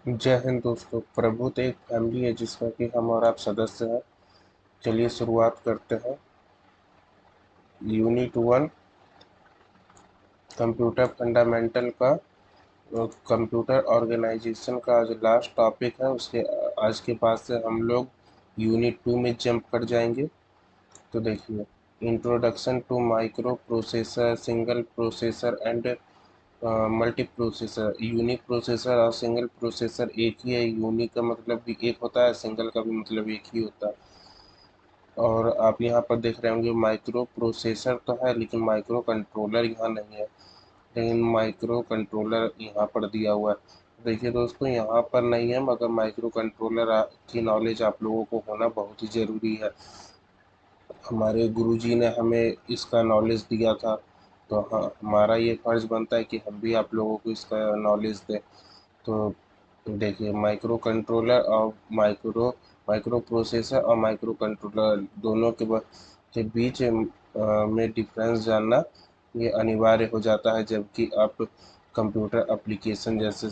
जय हिंद दोस्तों। प्रभुत्व एक फैमिली है जिसका कि हम और आप सदस्य हैं। चलिए शुरुआत करते हैं। यूनिट 1 कंप्यूटर फंडामेंटल का कंप्यूटर ऑर्गेनाइजेशन का आज लास्ट टॉपिक है। उसके आज के बाद से हम लोग यूनिट 2 में जंप कर जाएंगे। तो देखिए, introduction to microprocessor, single processor and multiprocessor. Unique processor और सिंगल प्रोसेसर एक ही है। यूनिक का मतलब भी एक होता है, सिंगल का भी मतलब एक ही होता है। और आप यहाँ पर देख रहे होंगे माइक्रो प्रोसेसर तो है लेकिन माइक्रो कंट्रोलर यहाँ नहीं है। लेकिन माइक्रो कंट्रोलर यहाँ पर दिया हुआ है। देखिए दोस्तों, यहाँ पर नहीं है मगर माइक्रो कंट्रोलर की नॉलेज आप लोगों को होना बहुत ही ज़रूरी है। हमारे गुरुजी ने हमें इसका नॉलेज दिया था, तो हाँ, हमारा ये फर्ज बनता है कि हम भी आप लोगों को इसका नॉलेज दें। तो देखिए, माइक्रो कंट्रोलर और माइक्रो प्रोसेसर और माइक्रो कंट्रोलर दोनों के बीच में डिफरेंस जानना ये अनिवार्य हो जाता है। जबकि आप कंप्यूटर एप्लीकेशन जैसे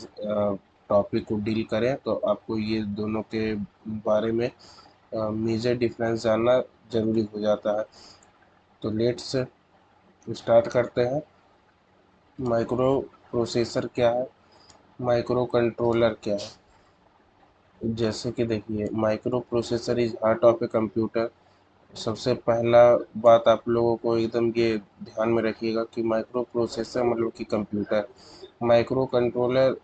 टॉपिक को डील करें तो आपको ये दोनों के बारे में मेजर डिफरेंस जानना ज़रूरी हो जाता है। तो लेट्स स्टार्ट करते हैं। माइक्रो प्रोसेसर क्या है, माइक्रो कंट्रोलर क्या है। जैसे कि देखिए, micro processor is heart of a computer. सबसे पहला बात आप लोगों को एकदम ये ध्यान में रखिएगा कि माइक्रो प्रोसेसर मतलब कि computer. Micro controller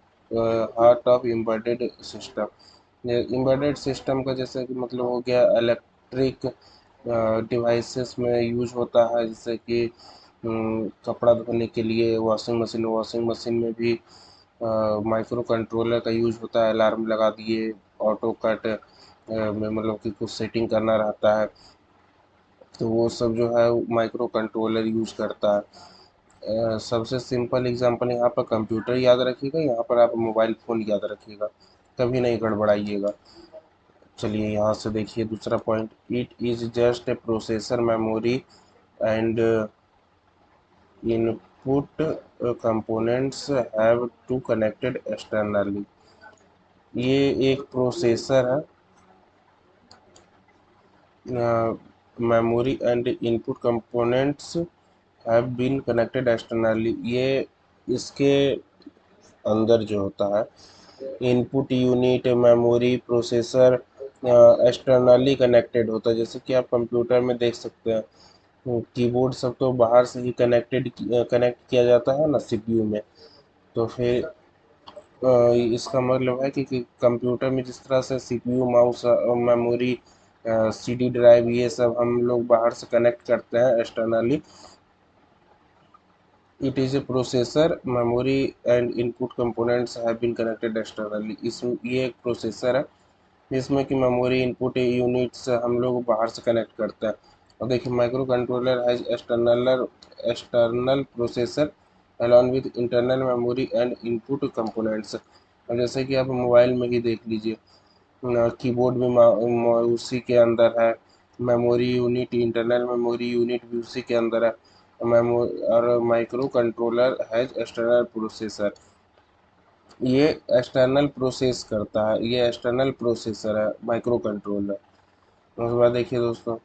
heart of embedded system. Embedded system का जैसे कि मतलब हो गया इलेक्ट्रिक डिवाइसेस में यूज होता है। जैसे कि कपड़ा धोने के लिए वॉशिंग मशीन में भी माइक्रो कंट्रोलर का यूज होता है। अलार्म लगा दिए, ऑटो कट में मतलब कि कुछ सेटिंग करना रहता है, तो वो सब जो है माइक्रो कंट्रोलर यूज करता है। सबसे सिंपल एग्जांपल यहाँ पर कंप्यूटर याद रखिएगा, यहाँ पर आप मोबाइल फ़ोन याद रखिएगा, कभी नहीं गड़बड़ाइएगा। चलिए यहाँ से देखिए दूसरा point, it is just a processor memory and input components have to connected externally. ये एक प्रोसेसर है, memory and input components have been connected externally. ये इसके अंदर जो होता है input unit memory processor externally connected होता है। जैसे कि आप कंप्यूटर में देख सकते हैं कीबोर्ड सब तो बाहर से ही कनेक्ट किया जाता है ना सीपीयू में। तो फिर इसका मतलब है कि कंप्यूटर में जिस तरह से CPU mouse memory CD drive ये सब हम लोग बाहर से कनेक्ट करते हैं externally, it is a processor memory and input components have been connected externally. इस ये एक प्रोसेसर है जिसमें कि मेमोरी इनपुट यूनिट्स हम लोग बाहर से कनेक्ट करते हैं। और देखिए, micro controller has external processor along with internal memory and input components. और जैसे कि आप मोबाइल में ही देख लीजिए, कीबोर्ड भी उसी के अंदर है, memory unit internal memory unit भी उसी के अंदर है। मेमो और microcontroller has external processor, ये एक्सटर्नल प्रोसेस करता है, ये एक्सटर्नल प्रोसेसर है माइक्रो कंट्रोलर। उसके बाद देखिए दोस्तों,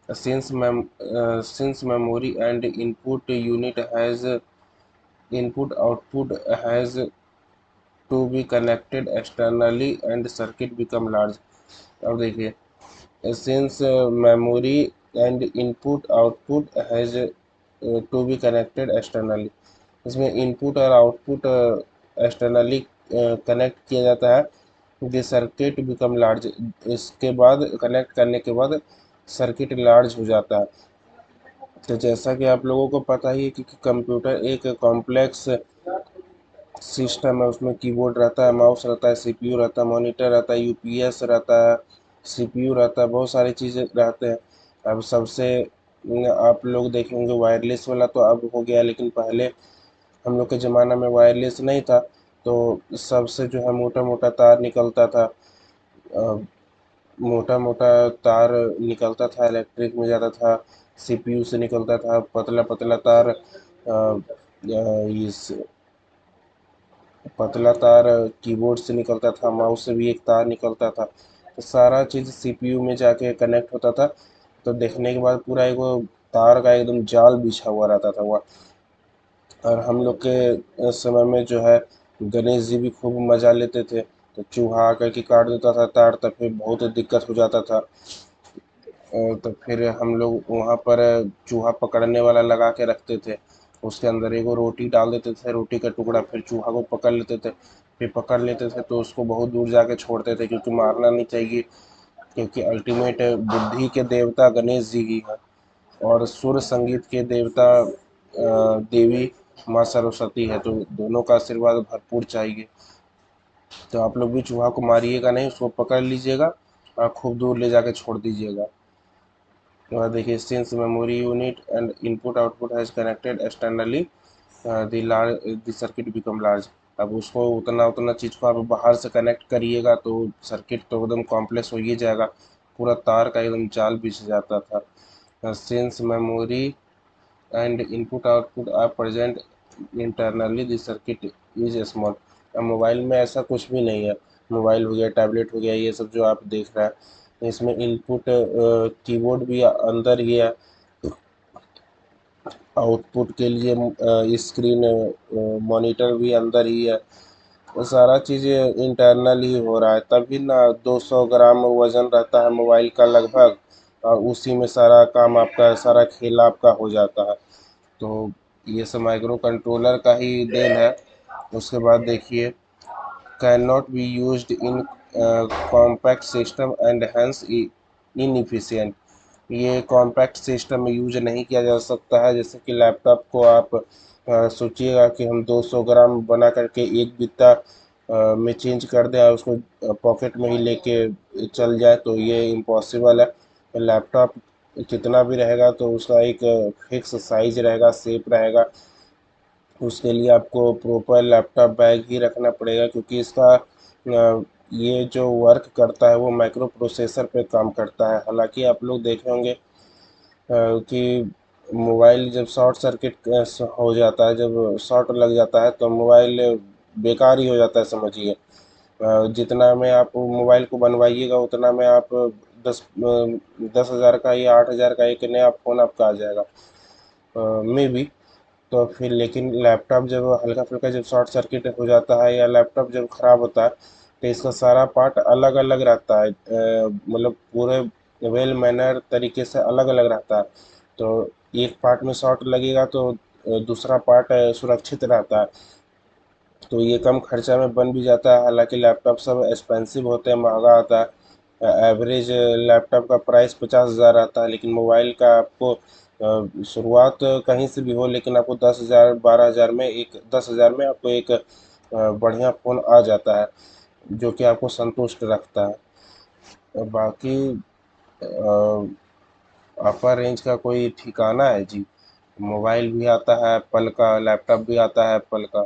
since memory and input unit has input output has to be connected externally and circuit become large. अब देखिए, since memory and input output has to be connected externally, इसमें input और output externally connect किया जाता है। The circuit become large, इसके बाद connect करने के बाद सर्किट लार्ज हो जाता है। तो जैसा कि आप लोगों को पता ही है कि कंप्यूटर एक कॉम्प्लेक्स सिस्टम है। उसमें कीबोर्ड रहता है, माउस रहता है, सीपीयू रहता है, मॉनिटर रहता है, यूपीएस रहता है, सीपीयू रहता है, बहुत सारी चीज़ें रहते हैं। अब सबसे आप लोग देखेंगे वायरलेस वाला तो अब हो गया, लेकिन पहले हम लोग के ज़माना में वायरलेस नहीं था, तो सबसे जो है मोटा मोटा तार निकलता था। मोटा मोटा तार निकलता था, इलेक्ट्रिक में जाता था, सीपीयू से निकलता था पतला पतला तार इस पतला तार कीबोर्ड से निकलता था, माउस से भी एक तार निकलता था, तो सारा चीज़ सीपीयू में जाके कनेक्ट होता था। तो देखने के बाद पूरा एक वो तार का एकदम जाल बिछा हुआ रहता था वह। और हम लोग के समय में जो है गणेश जी भी खूब मजा लेते थे। तो चूहा आकर के काट देता था तार, तब फिर बहुत दिक्कत हो जाता था। तो फिर हम लोग वहाँ पर चूहा पकड़ने वाला लगा के रखते थे। उसके अंदर एगो रोटी डाल देते थे, रोटी का टुकड़ा, फिर चूहा को पकड़ लेते थे। फिर पकड़ लेते थे तो उसको बहुत दूर जाके छोड़ते थे, क्योंकि मारना नहीं चाहिए, क्योंकि अल्टीमेट बुद्धि के देवता गणेश जी ही हैं। और सुर संगीत के देवता देवी माँ सरस्वती है, तो दोनों का आशीर्वाद भरपूर चाहिए। तो आप लोग भी चूहा को मारिएगा नहीं, उसको पकड़ लीजिएगा और खूब दूर ले जाके छोड़ दीजिएगा। और देखिए, since memory unit and input output has connected externally, the circuit become large. अब उसको उतना उतना चीज़ को आप बाहर से कनेक्ट करिएगा तो सर्किट तो एकदम कॉम्प्लेक्स हो ही जाएगा, पूरा तार का एकदम जाल बिछ जाता था। Since memory and input output are present internally, the circuit is small. अब मोबाइल में ऐसा कुछ भी नहीं है। मोबाइल हो गया, टैबलेट हो गया, ये सब जो आप देख रहे हैं, इसमें इनपुट कीबोर्ड भी अंदर ही है, आउटपुट के लिए स्क्रीन मॉनिटर भी अंदर ही है। वो सारा चीज़ें इंटरनल ही हो रहा है, तभी ना 200 ग्राम वजन रहता है मोबाइल का लगभग, और उसी में सारा काम आपका, सारा खेल आपका हो जाता है। तो ये सब माइक्रो कंट्रोलर का ही देन है। उसके बाद देखिए, can not be used in compact system and hence inefficient. ये कॉम्पैक्ट सिस्टम में यूज नहीं किया जा सकता है। जैसे कि लैपटॉप को आप सोचिएगा कि हम 200 ग्राम बना करके एक बित्ता में चेंज कर दें और उसको पॉकेट में ही लेके चल जाए, तो ये इम्पॉसिबल है। लैपटॉप कितना भी रहेगा तो उसका एक फिक्स साइज रहेगा, शेप रहेगा। उसके लिए आपको प्रॉपर लैपटॉप बैग ही रखना पड़ेगा, क्योंकि इसका ये जो वर्क करता है वो माइक्रो प्रोसेसर पे काम करता है। हालांकि आप लोग देखे होंगे कि मोबाइल जब शॉर्ट सर्किट हो जाता है, जब शॉर्ट लग जाता है तो मोबाइल बेकार ही हो जाता है, समझिए। जितना में आप मोबाइल को बनवाइएगा उतना में आप 10,000 का या 8,000 का एक नया फ़ोन आपका आ जाएगा, मे बी। तो फिर लेकिन लैपटॉप जब हल्का फुल्का जब शॉर्ट सर्किट हो जाता है या लैपटॉप जब ख़राब होता है, तो इसका सारा पार्ट अलग अलग रहता है, मतलब पूरे वेल मैनर तरीके से अलग अलग रहता है। तो एक पार्ट में शॉर्ट लगेगा तो दूसरा पार्ट सुरक्षित रहता है। तो ये कम खर्चा में बन भी जाता है। हालांकि लैपटॉप सब एक्सपेंसिव होते हैं, महंगा आता है। एवरेज लैपटॉप का प्राइस 50,000 आता है, लेकिन मोबाइल का आपको शुरुआत कहीं से भी हो, लेकिन आपको 10,000 12,000 में, एक 10,000 में आपको एक बढ़िया फ़ोन आ जाता है, जो कि आपको संतुष्ट रखता है। बाकी अपर रेंज का कोई ठिकाना है जी? मोबाइल भी आता है एप्पल का, लैपटॉप भी आता है एप्पल का,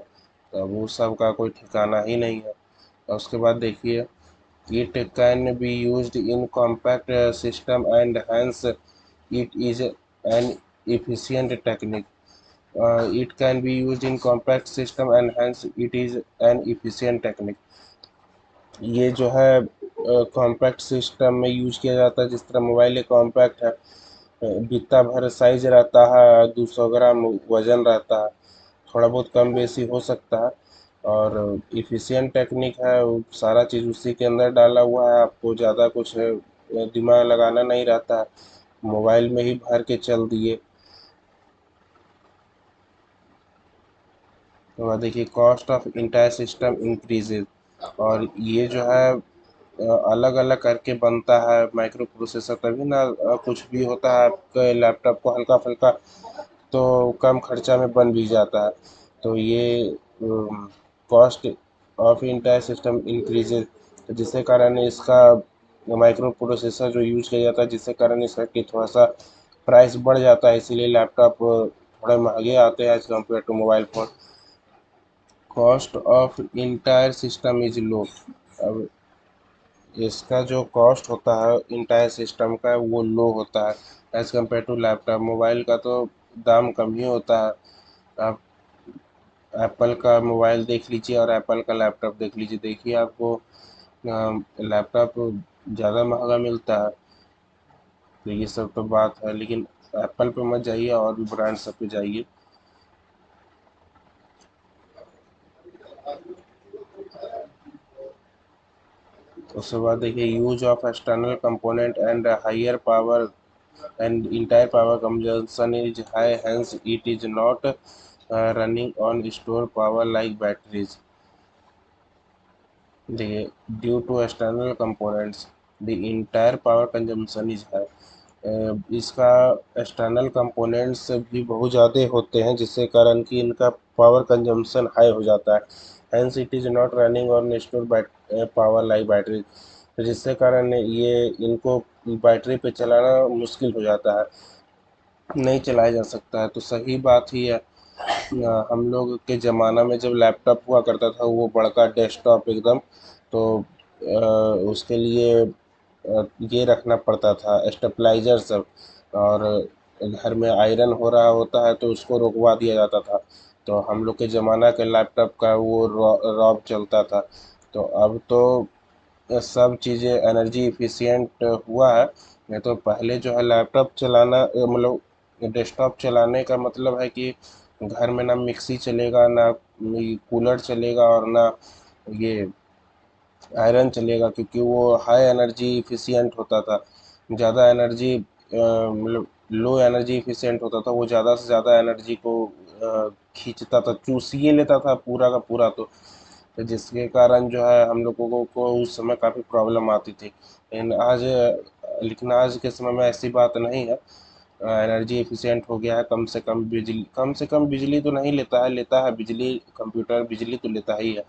तो वो सब का कोई ठिकाना ही नहीं है। और उसके बाद देखिए, it can be used in compact system and hence it is an efficient technique. It can be used in compact system and hence it is an efficient technique. ये जो है कॉम्पैक्ट सिस्टम में यूज किया जाता है। जिस तरह mobile एक कॉम्पैक्ट है, बित्ता भर साइज रहता है, 200 ग्राम वजन रहता है, थोड़ा बहुत कम बेसी हो सकता है। और इफ़िशिएंट टेक्निक है, वो सारा चीज़ उसी के अंदर डाला हुआ है, आपको ज़्यादा कुछ दिमाग लगाना नहीं रहता है, मोबाइल में ही भर के चल दिए। तो देखिए, cost of entire system increases. और ये जो है अलग अलग करके बनता है माइक्रो प्रोसेसर, तभी ना कुछ भी होता है आपके लैपटॉप को हल्का फुल्का तो कम खर्चा में बन भी जाता है। तो ये cost of entire system increases, तो जिसके कारण इसका माइक्रो प्रोसेसर जो यूज किया जाता है, जिसके कारण इसका कि थोड़ा सा प्राइस बढ़ जाता है, इसीलिए लैपटॉप थोड़े महंगे आते हैं as compare to mobile phone. Cost of entire system is low. अब इसका जो कॉस्ट होता है इंटायर सिस्टम का वो लो होता है as compare to laptop. Mobile का तो दाम कम ही होता है। आप एप्पल का मोबाइल देख लीजिए और एप्पल का लैपटॉप देख लीजिए, देखिए आपको लैपटॉप ज़्यादा महंगा मिलता है। तो ये सब तो बात है, लेकिन एप्पल पे मत जाइए और भी ब्रांड सब पे जाइए। उसके बाद देखिए use of external component and higher power and entire power consumption is high, hence it is not running on stored power like batteries. Due to external components, the entire power consumption is high. इसका external components भी बहुत ज़्यादा होते हैं, जिसके कारण कि इनका पावर कंजम्पशन हाई हो जाता है। Hence it is not running on store power like battery, जिसके कारण ये इनको बैटरी पे चलाना मुश्किल हो जाता है, नहीं चलाया जा सकता है। तो सही बात ही है। हम लोग के ज़माना में जब लैपटॉप हुआ करता था वो बड़का डेस्कटॉप एकदम, तो उसके लिए ये रखना पड़ता था स्टेबलाइजर सब, और घर में आयरन हो रहा होता है तो उसको रुकवा दिया जाता था। तो हम लोग के ज़माना के लैपटॉप का वो रॉब चलता था। तो अब तो सब चीज़ें एनर्जी इफ़िशियंट हुआ है। नहीं तो पहले जो है लैपटॉप चलाना मतलब डेस्कटॉप चलाने का मतलब है कि घर में ना मिक्सी चलेगा, ना कूलर चलेगा, और ना ये आयरन चलेगा, क्योंकि वो हाई एनर्जी इफ़िशियंट होता था। ज़्यादा एनर्जी मतलब लो एनर्जी इफ़िशियंट होता था, वो ज़्यादा से ज़्यादा एनर्जी को खींचता था, चूसिए लेता था पूरा का पूरा। तो जिसके कारण जो है हम लोगों को उस समय काफ़ी प्रॉब्लम आती थी। लेकिन आज के समय में ऐसी बात नहीं है। एनर्जी एफिशिएंट हो गया है, कम से कम बिजली तो नहीं लेता है, लेता है बिजली, कंप्यूटर बिजली तो लेता ही है।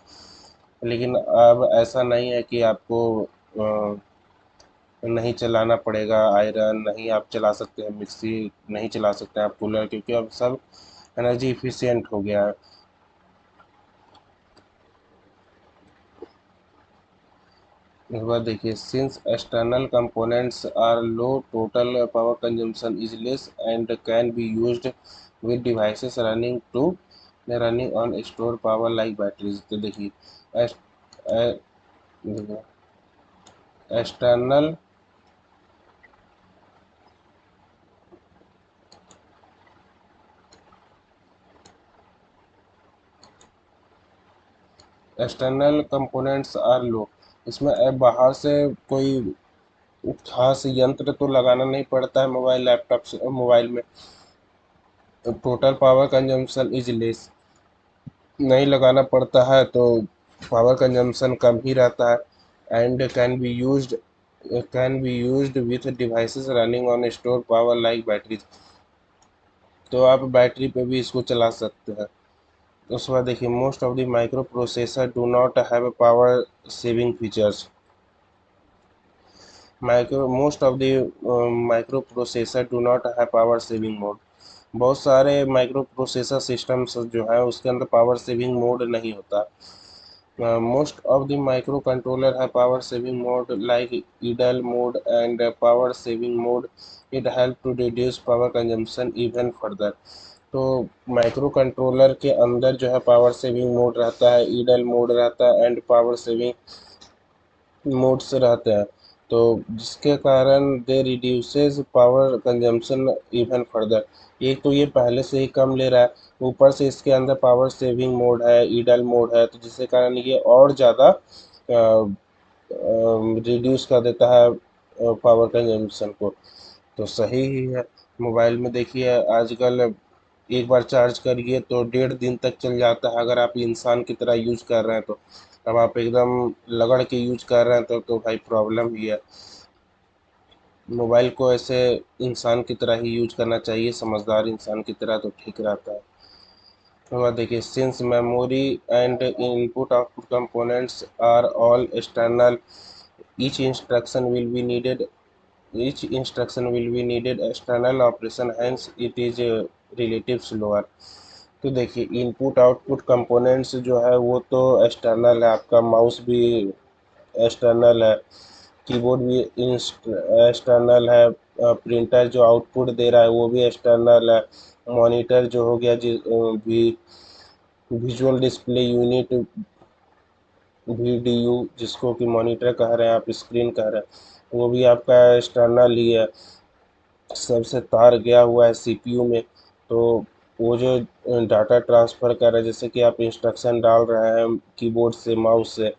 लेकिन अब ऐसा नहीं है कि आपको नहीं चलाना पड़ेगा आयरन, नहीं आप चला सकते हैं मिक्सी, नहीं चला सकते हैं आप कूलर, क्योंकि अब सब एनर्जी इफिशियंट हो गया है। एक बार देखिए, since external components are low, total power consumption is less and can be used with devices running on store power like batteries. तो देखिए external external components are low, इसमें अब बाहर से कोई खास यंत्र तो लगाना नहीं पड़ता है मोबाइल लैपटॉप से मोबाइल में। Total power consumption is less, नहीं लगाना पड़ता है तो पावर कंजम्पशन कम ही रहता है। And can be used with devices running on store power like batteries. तो आप बैटरी पे भी इसको चला सकते हैं। उसके बाद देखिए, most of the micro processor do not have power saving features. Most of the micro processor do not have power saving mode. बहुत सारे माइक्रो प्रोसेसर सिस्टम्स जो है उसके अंदर पावर सेविंग मोड नहीं होता। Most of the microcontroller have power saving mode like idle mode and power saving mode. It help to reduce power consumption even further. तो micro controller के अंदर जो है पावर सेविंग मोड रहता है, ईडल mode रहता है एंड पावर सेविंग मोड से रहते हैं। तो जिसके कारण they reduces power consumption even further. एक तो ये पहले से ही कम ले रहा है, ऊपर से इसके अंदर पावर सेविंग मोड है, ईडल मोड है, तो जिसके कारण ये और ज़्यादा रिड्यूस कर देता है पावर कंजम्पशन को। तो सही ही है। मोबाइल में देखिए आजकल एक बार चार्ज करिए तो 1.5 दिन तक चल जाता है, अगर आप इंसान की तरह यूज कर रहे हैं तो। अब आप एकदम लगड़ के यूज कर रहे हैं तो भाई प्रॉब्लम ही है। मोबाइल को ऐसे इंसान की तरह ही यूज करना चाहिए, समझदार इंसान की तरह, तो ठीक रहता है। उसके बाद देखिए, since memory and input output components are all external, each instruction will be needed each instruction will be needed external operation, hence it is relative slower। तो देखिए, इनपुट आउटपुट कंपोनेंट्स जो है वो तो एक्सटर्नल है, आपका माउस भी external है, कीबोर्ड भी एक्सटर्नल है, प्रिंटर जो आउटपुट दे रहा है वो भी एक्सटर्नल है, मॉनिटर जो हो गया भी विजुअल डिस्प्ले यूनिट, VDU, जिसको कि मॉनिटर कह रहे हैं, आप स्क्रीन कह रहे हैं, वो भी आपका एक्सटर्नल ही है, सबसे तार गया हुआ है CPU में। तो वो जो डाटा ट्रांसफ़र कर रहा है, जैसे कि आप इंस्ट्रक्शन डाल रहे हैं कीबोर्ड से, माउस से,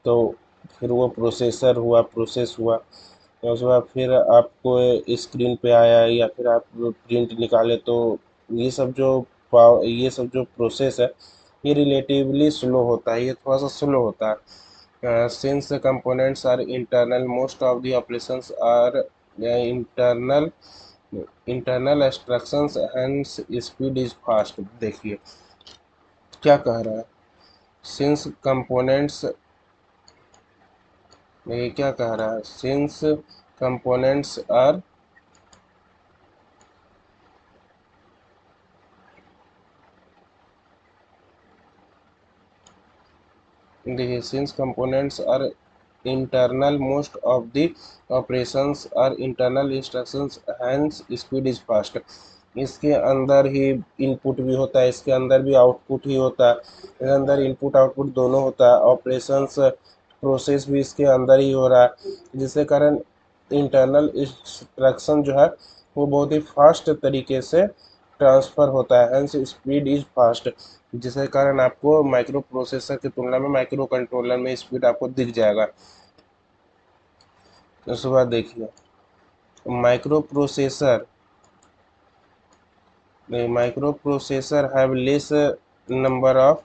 तो फिर वो प्रोसेसर हुआ, प्रोसेस हुआ, और उसके बाद फिर आपको स्क्रीन पे आया, या फिर आप प्रिंट निकाले, तो ये सब जो ये सब जो प्रोसेस है, ये रिलेटिवली स्लो होता है, ये थोड़ा सा स्लो होता है। Since components are internal, most of the operations are internal, internal instructions, hence speed is fast. देखिए क्या कह रहा है, सिंस कंपोनेंट्स, ये क्या कह रहा है, सिंस कंपोनेंट्स आर, देखिए since components are internal, most of the operations are internal instructions, hence speed is fast. इसके अंदर ही इनपुट भी होता है, इसके अंदर भी आउटपुट ही होता है, इसके अंदर इनपुट आउटपुट दोनों होता है, ऑपरेशंस प्रोसेस भी इसके अंदर ही हो रहा है, जिसके कारण इंटरनल इंस्ट्रक्शन जो है वो बहुत ही फास्ट तरीके से ट्रांसफ़र होता है, हैंस स्पीड इज फास्ट, जिसके कारण आपको माइक्रो प्रोसेसर की तुलना में माइक्रो कंट्रोलर में स्पीड आपको दिख जाएगा। उसके बाद देखिए micro processor, micro processor have less number of,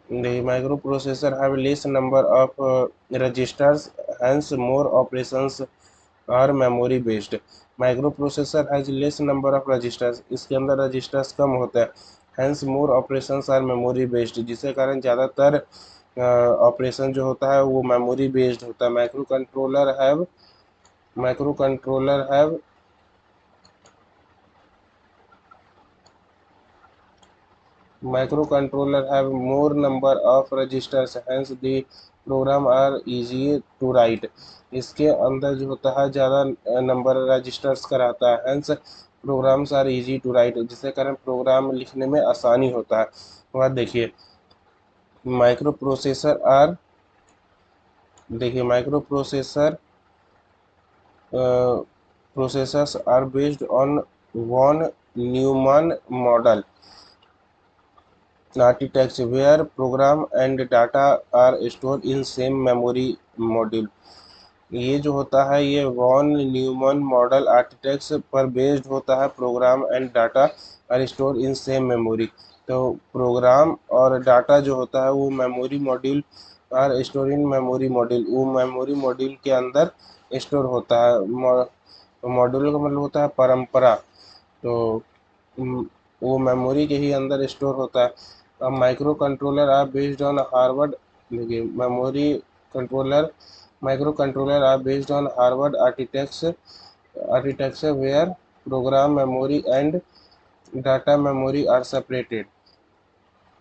the microprocessor have less number of registers, hence more operations are memory based। Microprocessor has less number of registers, इसके अंदर रजिस्टर्स कम होता है, hence more operations are memory based, जिसके कारण ज़्यादातर operation जो होता है वो मेमोरी बेस्ड होता है। Micro controller have Microcontroller have more number of registers, hence the program are easy to write। इसके अंदर जो होता है ज़्यादा नंबर रजिस्टर्स का रहता है, hence programs are easy to write, जिसके कारण प्रोग्राम लिखने में आसानी होता है। वह देखिए माइक्रो प्रोसेसर आर, देखिए microprocessor processors are based on von Neumann model architecture where program and data are stored in same memory module। ये जो होता है ये वॉन न्यूमन मॉडल आर्किटेक्चर पर बेस्ड होता है, program and data are store in same memory. तो program और डाटा जो होता है वो memory module are store in memory module, वो मेमोरी मॉड्यूल के अंदर स्टोर होता है। मॉड्यूल का मतलब होता है परंपरा, तो वो मेमोरी के ही अंदर स्टोर होता है। अब micro controller are based on Harvard, देखिए memory controller, micro controller are based on Harvard architecture where program memory and data memory are separated.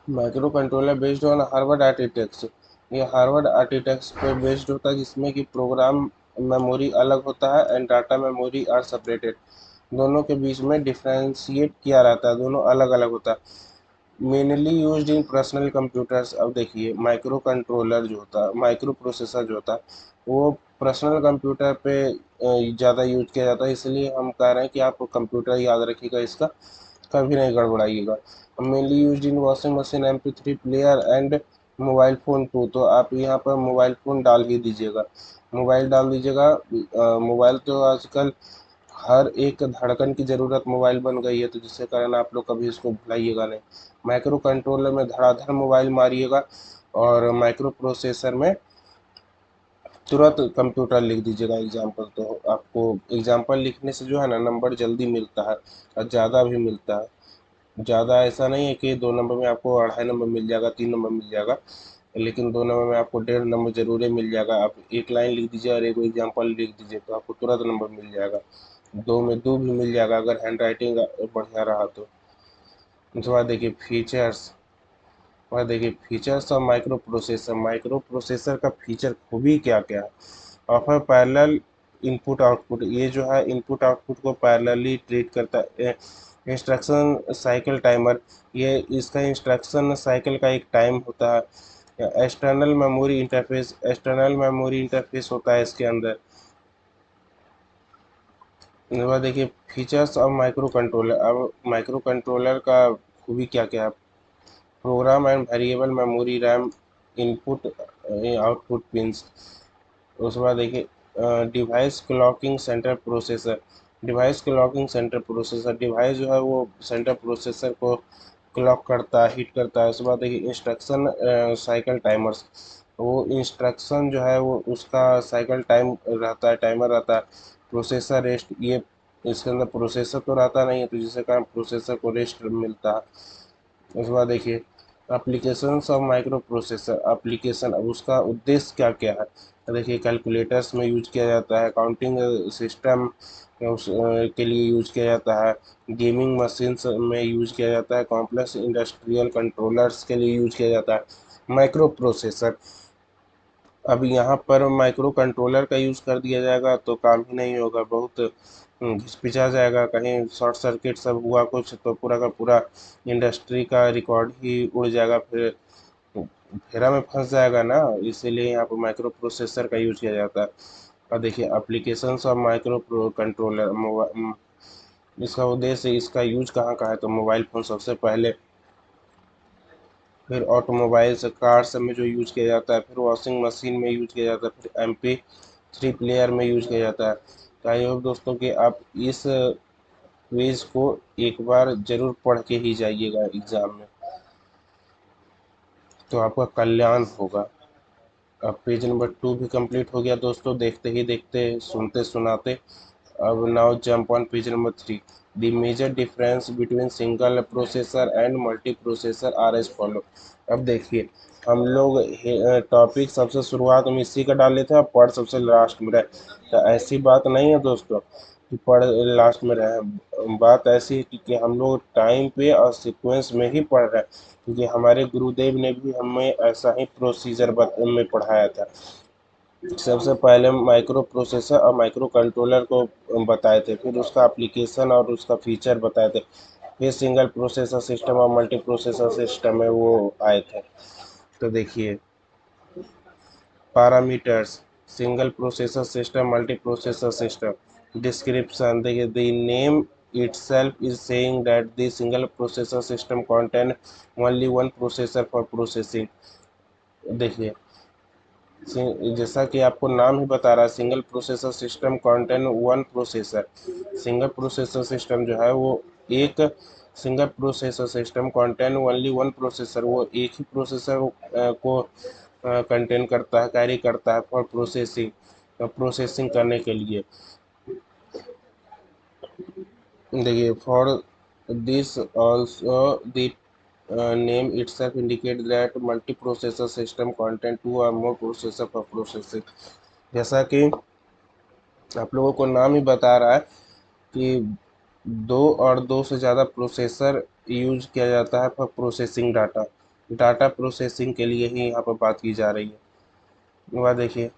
Micro controller based on Harvard architecture, ये Harvard architecture पे based होता है, जिसमें कि program memory अलग होता है and data memory are separated, दोनों के बीच में डिफ्रेंशिएट किया रहता है, दोनों अलग अलग होता है। मेनली यूज्ड इन पर्सनल कंप्यूटर्स। अब देखिए माइक्रो कंट्रोलर जो होता है, माइक्रो प्रोसेसर जो होता है, वो पर्सनल कंप्यूटर पे ज़्यादा यूज किया जाता है, इसलिए हम कह रहे हैं कि आप कंप्यूटर याद रखिएगा, इसका कभी नहीं गड़बड़ाइएगा। Mainly used in washing machine, MP3 player and mobile phone too, तो आप यहाँ पर मोबाइल फ़ोन डाल ही दीजिएगा, मोबाइल डाल दीजिएगा। मोबाइल तो आजकल हर एक धड़कन की ज़रूरत मोबाइल बन गई है, तो जिसके कारण आप लोग कभी इसको भुलाइएगा नहीं। माइक्रो कंट्रोलर में धड़ाधड़ मोबाइल मारिएगा, और माइक्रो प्रोसेसर में तुरंत कंप्यूटर लिख दीजिएगा एग्जाम्पल, तो आपको एग्जाम्पल लिखने से जो है ना नंबर जल्दी मिलता है और ज़्यादा भी मिलता है। ज़्यादा ऐसा नहीं है कि 2 नंबर में आपको 2.5 नंबर मिल जाएगा, 3 नंबर मिल जाएगा, लेकिन 2 नंबर में आपको 1.5 नंबर जरूर मिल जाएगा। आप एक लाइन लिख दीजिए और एक एग्जाम्पल लिख दीजिए, तो आपको तुरंत नंबर मिल जाएगा। 2 में 2 भी मिल जाएगा अगर हैंड राइटिंग बढ़िया रहा तो। उसके बाद देखिए फीचर्स, और देखिए features of micro processor, micro processor का फीचर खूबी क्या क्या है। ऑफर पैरेलल इनपुट आउटपुट, ये जो है इनपुट आउटपुट को पैरेलली ट्रीट करता है। इंस्ट्रक्शन साइकिल टाइमर, ये इसका इंस्ट्रक्शन साइकिल का एक टाइम होता है। एक्सटर्नल मेमोरी इंटरफेस होता है इसके अंदर। इसके बाद देखिए फीचर्स ऑफ माइक्रो कंट्रोलर। अब माइक्रो कंट्रोलर का खूबी क्या क्या है। Program and variable memory, RAM, input output pins. उसके बाद देखिए device clocking center processor. Device जो है वो सेंटर प्रोसेसर को क्लॉक करता है, हिट करता है। उसके बाद देखिए इंस्ट्रक्शन साइकिल टाइमर्स, वो इंस्ट्रक्शन जो है वो उसका साइकिल टाइम रहता है, टाइमर रहता है। प्रोसेसर रेस्ट, ये इसके अंदर प्रोसेसर तो रहता नहीं है, तो जिसके कारण प्रोसेसर को रेस्ट मिलता है। उसके बाद देखिए applications of micro processor. Application, अब उसका उद्देश्य क्या क्या है। तो देखिए कैलकुलेटर्स में यूज किया जाता है, काउंटिंग सिस्टम के लिए यूज किया जाता है, गेमिंग मशीन्स में यूज किया जाता है, कॉम्प्लेक्स इंडस्ट्रियल कंट्रोलर्स के लिए यूज किया जाता है। माइक्रो प्रोसेसर, अब यहाँ पर माइक्रो कंट्रोलर का यूज़ कर दिया जाएगा तो काम ही नहीं होगा, बहुत घिसपिचा जाएगा। कहीं शॉर्ट सर्किट सब हुआ कुछ तो पूरा का पूरा इंडस्ट्री का रिकॉर्ड ही उड़ जाएगा, फिर फेरा में फंस जाएगा ना। इसीलिए यहाँ पर माइक्रो प्रोसेसर का यूज किया जाता है। और देखिए एप्लीकेशंस ऑफ माइक्रो कंट्रोलर, इसका उद्देश्य, इसका यूज कहाँ कहाँ है, तो मोबाइल फ़ोन सबसे पहले, फिर ऑटोमोबाइल्स कार सब में जो यूज किया जाता है, फिर वॉशिंग मशीन में यूज किया जाता है, फिर MP3 प्लेयर में यूज किया जाता है। तो आई होप दोस्तों कि आप इस क्विज को एक बार जरूर पढ़ के ही जाइएगा एग्जाम में, तो आपका कल्याण होगा। अब पेज नंबर 2 भी कंप्लीट हो गया दोस्तों, देखते ही देखते, सुनते सुनाते। अब now jump on page number 3। The major difference between single processor and multiprocessor are as follow. अब देखिए हम लोग टॉपिक सबसे शुरुआत में इसी का डाले थे, अब पढ़ सबसे लास्ट में रहे। तो ऐसी बात नहीं है दोस्तों कि पढ़ लास्ट में रहे, बात ऐसी है कि हम लोग टाइम पे और सीक्वेंस में ही पढ़ रहे हैं, क्योंकि हमारे गुरुदेव ने भी हमें ऐसा ही प्रोसीजर में पढ़ाया था। सबसे पहले माइक्रो प्रोसेसर और माइक्रो कंट्रोलर को बताए थे, फिर उसका एप्लीकेशन और उसका फीचर बताए थे, फिर सिंगल प्रोसेसर सिस्टम और मल्टी प्रोसेसर सिस्टम में वो आए थे। तो देखिए parameters, single processor system, multi processor system. Description, देखिए the name itself is saying that the single processor system contain only one processor for processing। देखिए जैसा कि आपको नाम ही बता रहा है, single processor system contain one processor. Single processor system जो है वो एक single processor system contain only one processor, वो एक ही प्रोसेसर को कंटेन करता है, कैरी करता है फॉर प्रोसेसिंग करने के लिए। देखिए for this also the name itself indicate that multiprocessor system contain two or more processor for processing। जैसा कि आप लोगों को नाम ही बता रहा है कि दो और दो से ज़्यादा प्रोसेसर यूज किया जाता है for processing data, data processing के लिए ही यहाँ पर बात की जा रही है। वह देखिए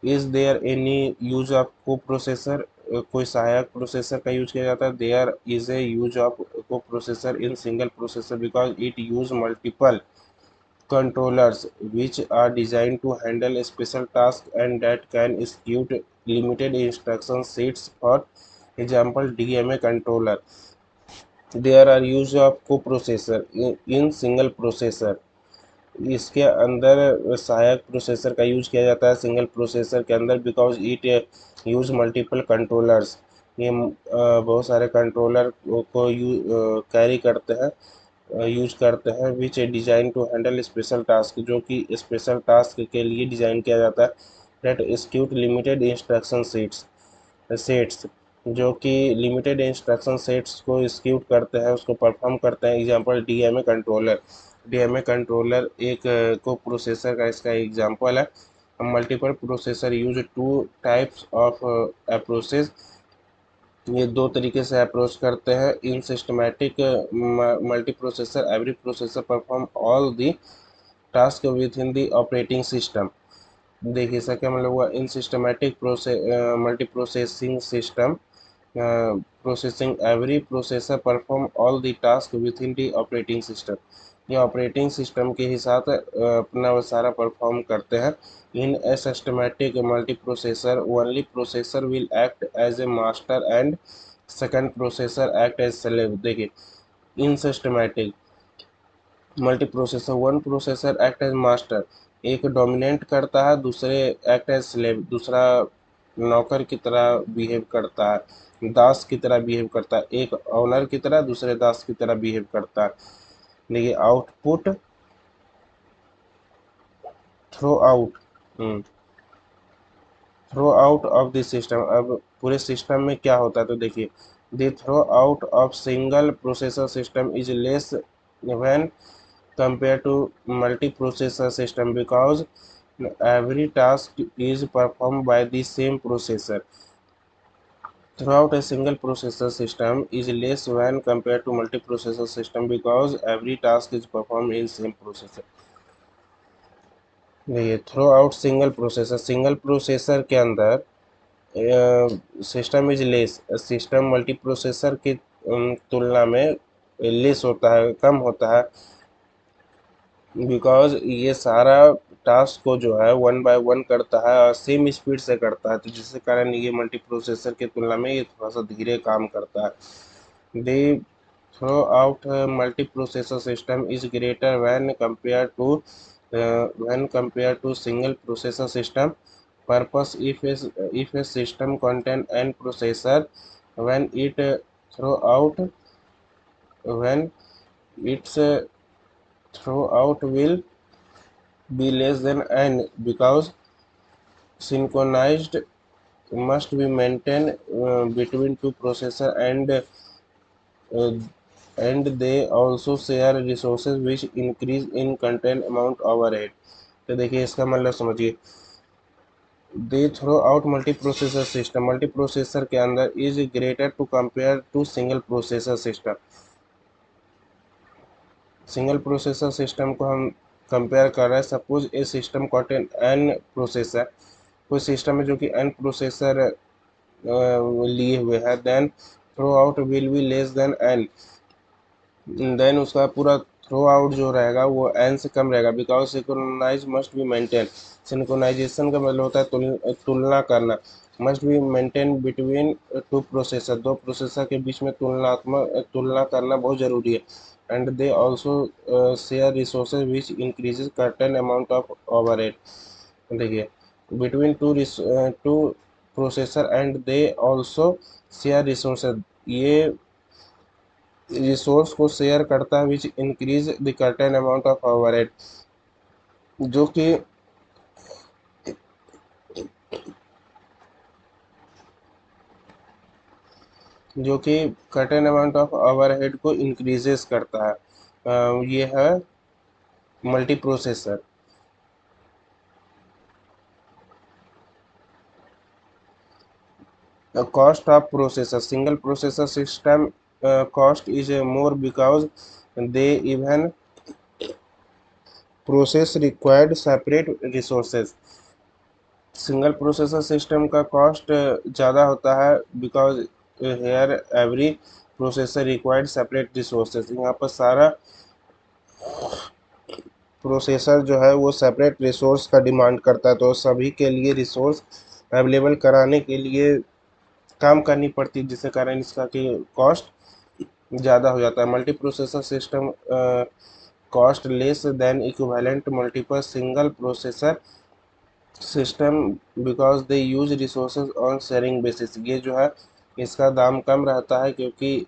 is there any use of coprocessor, कोई सहायक प्रोसेसर का यूज किया जाता है। There is a use of coprocessor in single processor because it use multiple controllers which are designed to handle special tasks and that can execute limited instruction sets, for example DMA controller। there are use of coprocessor in single processor, इसके अंदर सहायक processor का use किया जाता है single processor के अंदर, because it use multiple controllers, ये बहुत सारे कंट्रोलर को कैरी करते हैं, यूज करते हैं, which design to handle special task, जो कि स्पेशल टास्क के लिए डिज़ाइन किया जाता है। That execute limited instruction sets, जो कि लिमिटेड इंस्ट्रक्शन सेट्स को एक्सिक्यूट करते हैं, उसको परफॉर्म करते हैं। Example DMA controller, DMA controller एक को प्रोसेसर का इसका एग्जांपल है। Multiple processor use two types of approaches, ये दो तरीके से अप्रोच करते हैं। In systematic multiprocessor every processor perform all the task within the operating system. देखिए इसका क्या मतलब हुआ, in systematic multi processing system processing every processor perform all the task within the operating system. ये operating system के हिसाब से अपना वो सारा परफॉर्म करते हैं। In a systematic multi processor only processor will act as a master and second processor act as slave. देखिए in systematic multi processor one processor act as master, एक डोमिनेट करता है, दूसरे एक्ट एज स्लेव, दूसरा नौकर की तरह behave करता है, दास की तरह बिहेव करता है, एक ऑनर की तरह दूसरे दास की तरह बिहेव करता है। देखिए output throughput, throughput of the system. अब पूरे सिस्टम में क्या होता है तो देखिए the throughput of single processor system is less when compared to multiprocessor system because every task is performed by the same processor. Throughout a single processor system is less when compared to multiprocessor system because every task is performed in same processor. देखिए throw out single processor के अंदर system is less, system multi processor की तुलना में less होता है, कम होता है, बिकॉज ये सारा टास्क को जो है वन बाय वन करता है और सेम स्पीड से करता है, तो जिसके कारण ये मल्टी प्रोसेसर की तुलना में ये थोड़ा सा धीरे काम करता है। The throughput multi processor system is greater when compare to single processor system purpose if a system contain n processor when it throw out when its throughout will be less than n because synchronized must be maintained between two processors uh, and they also share resources which increase in content amount overhead। तो देखिए इसका मतलब समझिए, the throughput multi processor system, multi processor के अंदर is greater to compare to single processor system. Single processor system को हम compare कर रहे हैं, suppose a system contain n processor, कोई सिस्टम है जो कि एन प्रोसेसर लिए हुए हैं, then throughput will be less than n, then उसका पूरा थ्रो आउट जो रहेगा वो एन से कम रहेगा, because synchronize must be maintain. Synchronization का मतलब होता है तुलना करना, must be maintain between two processor, दो प्रोसेसर के बीच में तुलना करना बहुत ज़रूरी है। And they also share resources which increases certain amount of overhead. देखिए between two processor and they also share resources, ये रिसोर्स को शेयर करता है which increase the certain amount of overhead, जो कि सर्टेन अमाउंट ऑफ ओवरहेड को increases करता है। ये है multiprocessor. Cost of processor, single processor system cost is more because they even process required separate resources. Single processor system का cost ज़्यादा होता है because here every processor required separate resources, यहाँ पर सारा प्रोसेसर जो है वो सेपरेट रिसोर्स का डिमांड करता है, तो सभी के लिए रिसोर्स अवेलेबल कराने के लिए काम करनी पड़ती है, जिसके कारण इसका कि कॉस्ट ज़्यादा हो जाता है। Multi processor system cost less than equivalent multiple single processor system because they use resources on sharing basis. ये जो है इसका दाम कम रहता है क्योंकि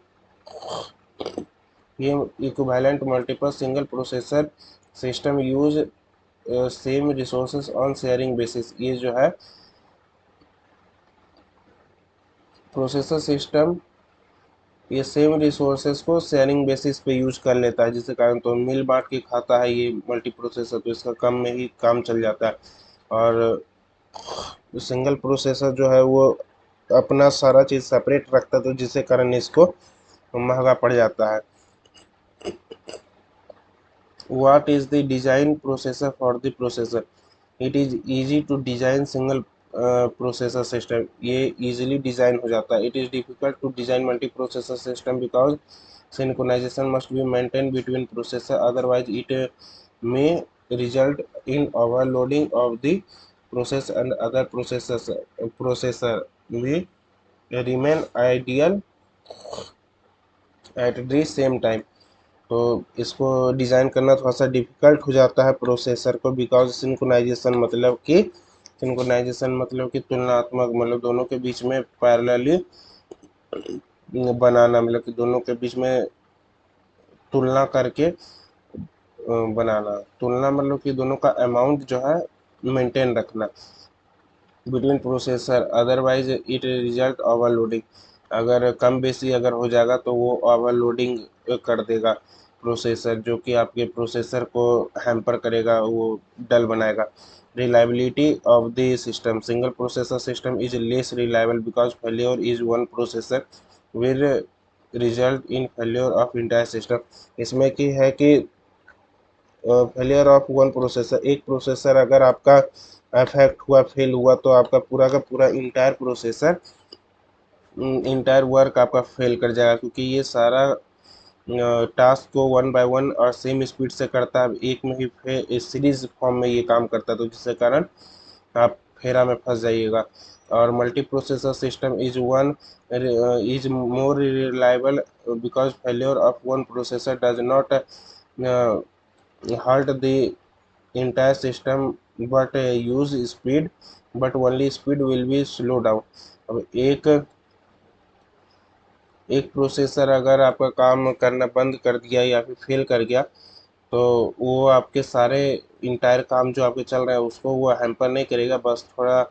ये equivalent multiple single processor system use same resources on sharing basis. ये जो है प्रोसेसर सिस्टम ये सेम रिसोर्सेज को शेयरिंग बेसिस पे यूज कर लेता है, जिसके कारण तो मिल बांट के खाता है ये मल्टी प्रोसेसर, तो इसका कम में ही काम चल जाता है। और सिंगल प्रोसेसर जो है वो अपना सारा चीज़ सेपरेट रखता है, तो जिसके कारण इसको महंगा पड़ जाता है। What is the design processor for the processor, it is easy to design single processor system, ये इजीली डिज़ाइन हो जाता है। It is difficult to design multi processor system because synchronization must be maintain between processor, otherwise it may result in overloading of the process and other processor will remain ideal at the same time। तो इसको design करना थोड़ा सा difficult हो जाता है processor को, because synchronisation मतलब कि तुलनात्मक, मतलब दोनों के बीच में पैरेलली बनाना, मतलब कि दोनों के बीच में तुलना करके बनाना। तुलना मतलब कि दोनों का अमाउंट जो है मेंटेन रखना between processor, otherwise it result overloading. अगर कम बेसी अगर हो जाएगा तो वो ओवरलोडिंग कर देगा प्रोसेसर, जो कि आपके प्रोसेसर को हैम्पर करेगा, वो डल बनाएगा। Reliability of the system, single processor system is less reliable because failure is one processor will result in failure of entire system. इसमें की है कि फेलियर ऑफ वन प्रोसेसर, एक प्रोसेसर अगर आपका अफेक्ट हुआ, फेल हुआ, तो आपका पूरा का पूरा इंटायर वर्क आपका फेल कर जाएगा, क्योंकि ये सारा टास्क को वन बाय वन और सेम स्पीड से करता है, एक में ही सीरीज फॉर्म में ये काम करता है, तो जिसके कारण आप फेरा में फंस जाइएगा। और multi processor system is more reliable because failure of one processor does not halt the entire system but use speed, but only speed will be slow down। अब एक प्रोसेसर अगर आपका काम करना बंद कर दिया या फिर फेल कर गया, तो वो आपके सारे इंटायर काम जो आपके चल रहे हैं उसको वो हैम्पर नहीं करेगा, बस थोड़ा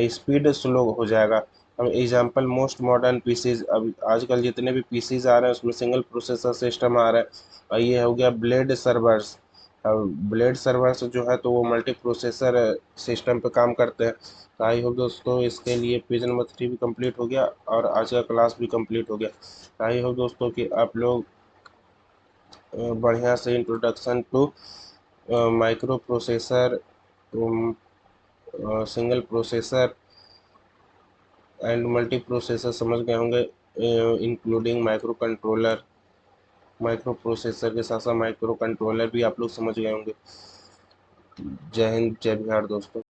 स्पीड स्लो हो जाएगा। अब एग्जांपल मोस्ट मॉडर्न पीसीज, अब आजकल जितने भी पीसीज आ रहे हैं उसमें सिंगल प्रोसेसर सिस्टम आ रहा है, और ये हो गया ब्लेड सर्वर्स। अब ब्लेड सर्वर्स जो है तो वो मल्टी प्रोसेसर सिस्टम पे काम करते हैं। तो आई होप दोस्तों इसके लिए पेज नंबर 3 भी कंप्लीट हो गया और आज का क्लास भी कंप्लीट हो गया। आई होप दोस्तों कि आप लोग बढ़िया से introduction to microprocessor, single processor and multiprocessor समझ गए होंगे, इंक्लूडिंग माइक्रो प्रोसेसर के साथ साथ माइक्रो कंट्रोलर भी आप लोग समझ गए होंगे। जय हिंद, जय बिहार दोस्तों।